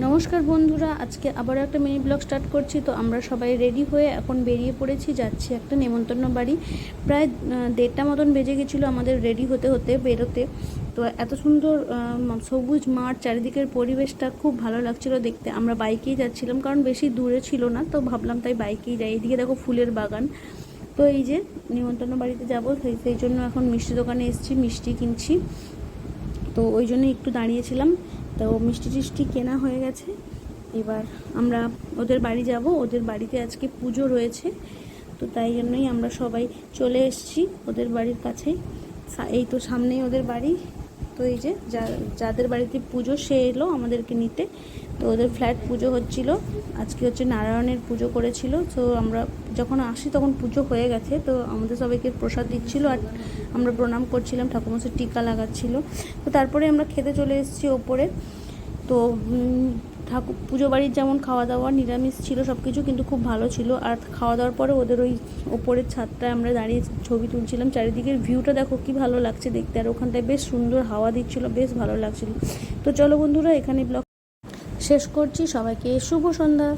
নমস্কার বন্ধুরা, আজকে আবার একটা মিনি ব্লগ স্টার্ট করছি। তো আমরা সবাই রেডি হয়ে এখন বেরিয়ে পড়েছি, যাচ্ছি একটা নেমন্তন্ন বাড়ি। প্রায় 1:30 মতন বেজে গেছিলো আমাদের রেডি হতে হতে বেরোতে। তো এত সুন্দর সবুজ মাঠ, চারিদিকের পরিবেশটা খুব ভালো লাগছিল দেখতে। আমরা বাইকেই যাচ্ছিলাম, কারণ বেশি দূরে ছিল না, তো ভাবলাম তাই বাইকেই যাই। এইদিকে দেখো ফুলের বাগান। তো এই যে নিমন্ত্রণ বাড়িতে যাবো, সেই জন্য এখন মিষ্টি দোকানে এসেছি, মিষ্টি কিনছি। তো ওই জন্য একটু দাঁড়িয়েছিলাম। তো মিষ্টি টিষ্টি কেনা হয়ে গেছে। এবার আমরা ওদের বাড়ি যাব। ওদের বাড়িতে আজকে পুজো রয়েছে, তো তাই জন্যই আমরা সবাই চলে এসেছি ওদের বাড়ির কাছে। এই তো সামনেই ওদের বাড়ি। তো এই যে যাদের বাড়িতে পুজো সে এলো আমাদেরকে নিতে। তো ওদের ফ্ল্যাট পুজো হচ্ছিল, আজকে হচ্ছে নারায়ণের পুজো করেছিল। তো আমরা যখন আসি তখন পুজো হয়ে গেছে। তো আমাদের সবাইকে প্রসাদ দিচ্ছিল আর আমরা প্রণাম করছিলাম, ঠাকুরমশাই টিকা লাগাচ্ছিল। তো তারপরে আমরা খেতে চলে এসেছি ওপরে। তো ঠাকুর পুজো বাড়ির যেমন খাওয়া দাওয়া নিরামিষ ছিল সব কিছু, কিন্তু খুব ভালো ছিল। আর খাওয়া দাওয়ার পরে ওদের ওই ওপরের ছাদটায় আমরা দাঁড়িয়ে ছবি তুলছিলাম। চারিদিকের ভিউটা দেখো কি ভালো লাগছে দেখতে, আর ওখানটায় বেশ সুন্দর হাওয়া দিচ্ছিল, বেশ ভালো লাগছিল। তো চলো বন্ধুরা, এখানে ব্লগ শেষ করছি। সবাইকে শুভ সন্ধ্যা।